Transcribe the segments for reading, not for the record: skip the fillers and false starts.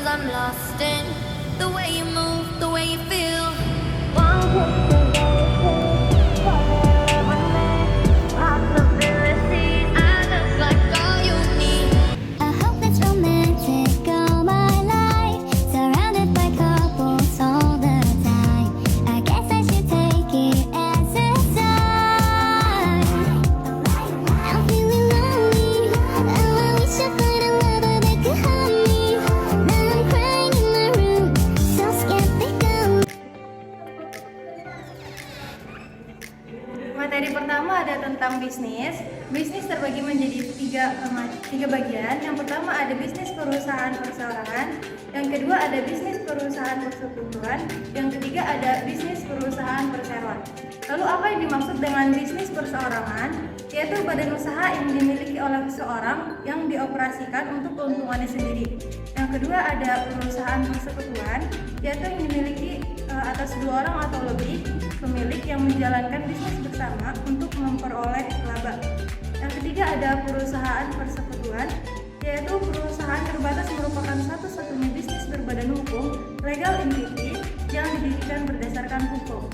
I'm lost in the way you move, the way you feel. One kiss possibilities. I look like all you need. I hope it's romantic all my life, surrounded by couples all the time. I guess I should take it as a sign. I'm feeling lonely. Oh, I wish I find a lover that could hold me. Now I'm crying in my room, so skeptical. Materi pertama ada tentang bisnis. Bisnis terbagi menjadi tiga bagian. Yang pertama ada bisnis perusahaan perseorangan, yang kedua ada bisnis perusahaan persekutuan, yang ketiga ada bisnis perusahaan perseroan. Lalu apa yang dimaksud dengan bisnis perseorangan? Yaitu badan usaha yang dimiliki oleh seseorang yang dioperasikan untuk keuntungannya sendiri. Yang kedua ada perusahaan persekutuan, yaitu yang dimiliki atas dua orang atau lebih pemilik yang menjalankan bisnis bersama untuk memperoleh laba. Yang ketiga ada perusahaan persekutuan, yaitu perusahaan terbatas merupakan satu-satunya bisnis berbadan hukum legal entity yang didirikan berdasarkan hukum.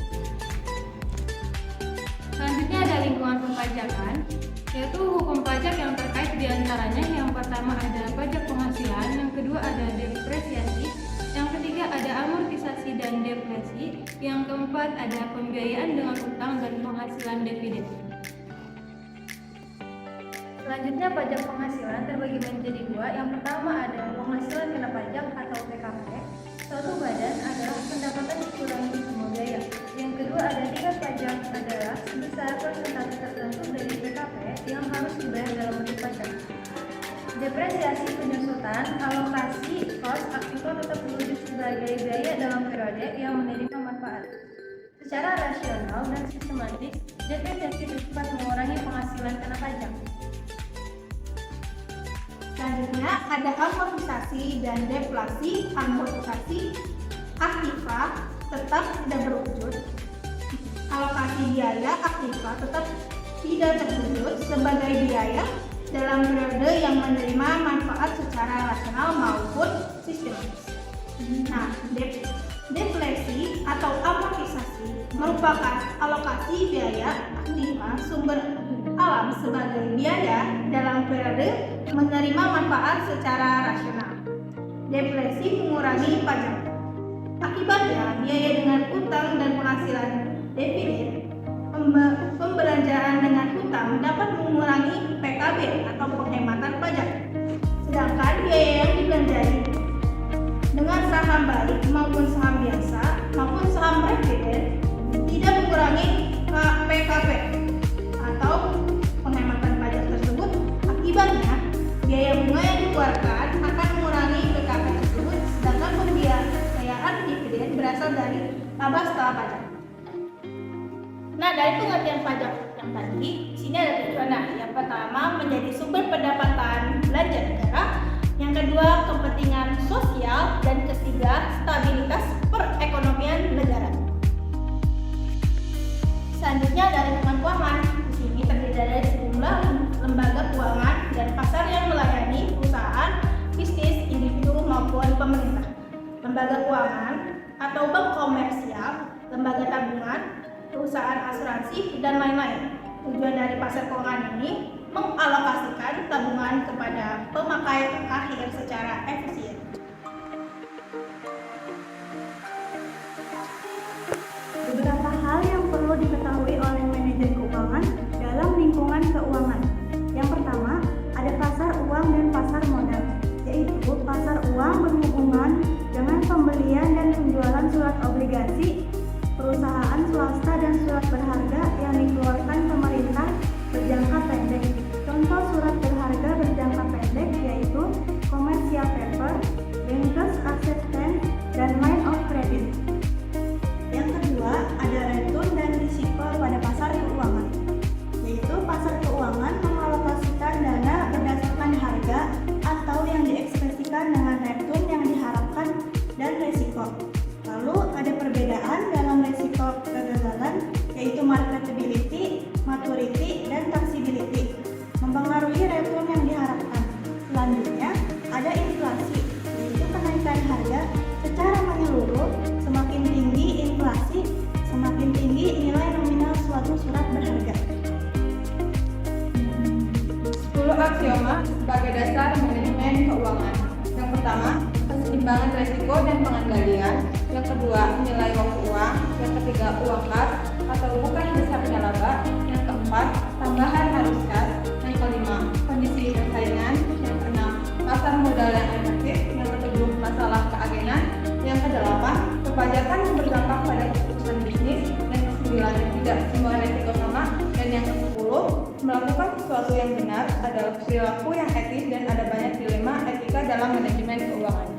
Selanjutnya ada lingkungan perpajakan, yaitu hukum pajak yang terkait diantaranya. Yang pertama ada pajak penghasilan, yang kedua ada depresiasi, yang ketiga ada amortisasi dan deflasi, yang keempat ada pembiayaan dengan utang dan penghasilan dividen. Selanjutnya pajak penghasilan terbagi menjadi dua. Yang pertama ada penghasilan kena pajak atau PKP. Suatu badan adalah pendapatan dikurangi semua biaya. Yang kedua ada tingkat pajak adalah sebesar persentase tertentu dari PKP yang harus dibayar dalam bentuk pajak. Depresiasi penyusutan, alokasi, kos, aktiva tetap diwujud sebagai biaya dalam periode yang menerima manfaat. Secara rasional dan sistematis, depresiasi bersifat mengurangi penghasilan kena pajak. Selanjutnya ada amortisasi dan deflasi. Amortisasi aktiva tetap tidak berwujud. Alokasi biaya aktiva tetap tidak terwujud sebagai biaya dalam periode yang menerima manfaat secara rasional maupun sistematis. Nah, deflasi atau amortisasi merupakan alokasi biaya aktiva sumber alam sebagai biaya dalam periode menerima manfaat secara rasional. Deflasi mengurangi pajak. Akibatnya, biaya dengan utang dan penghasilan dividen, pembelanjaan dengan utang dapat mengurangi PKB atau penghematan pajak. Sedangkan biaya yang dibelanjai dengan saham baik maupun saham biasa maupun saham dividen tidak mengurangi PKB atau penghematan pajak tersebut. Akibatnya, biaya bunga yang dikeluarkan akan mengurangi PKB tersebut, sedangkan pembiayaan dividen berasal dari laba setelah pajak. Nah, dari pengertian pajak yang tadi, di sini ada tujuan. Nah, yang pertama menjadi sumber pendapatan belanja negara, yang kedua kepentingan sosial, dan ketiga stabilitas perekonomian negara. Selanjutnya ada lingkungan keuangan. Di sini terdiri dari sejumlah lembaga keuangan dan pasar yang melayani perusahaan, bisnis, individu maupun pemerintah. Lembaga keuangan atau bank komersial, lembaga tabungan, perusahaan asuransi, dan lain-lain. Tujuan dari pasar keuangan ini mengalokasikan tabungan kepada pemakai akhir secara efisien. Beberapa hal yang perlu diketahui oleh manajer keuangan dalam lingkungan keuangan. Yang pertama, ada pasar uang dan pasar modal, yaitu pasar uang berhubungan dengan pembelian dan penjualan surat obligasi, perusahaan swasta dan surat berharga yang dikeluarkan pemerintah berjangka pendek. Contoh surat berharga berjangka pendek yaitu commercial paper, bankers acceptance, dan line of credit. Yang kedua, ada return dan risiko pada pasar keuangan, yaitu pasar keuangan mengalokasikan dana berdasarkan harga atau yang diekspresikan dengan return yang diharapkan dan risiko. Lalu ada perbedaan dalam risiko kegagalan, yaitu sebagai dasar manajemen keuangan. Yang pertama, keseimbangan risiko dan pengendalian. Yang kedua, nilai waktu uang. Yang ketiga, uang kas atau bukan besarnya laba. Yang keempat, tambahan arus kas. Yang kelima, kondisi persaingan. Yang keenam, pasar modal yang efektif. Yang ketujuh, masalah keagenan. Yang kedelapan, perpajakan yang berdampak pada keputusan bisnis. Yang kesembilan, tidak semua risiko sama. Dan yang ke-10, melakukan sesuatu yang benar adalah perilaku yang etis dan ada banyak dilema etika dalam manajemen keuangan.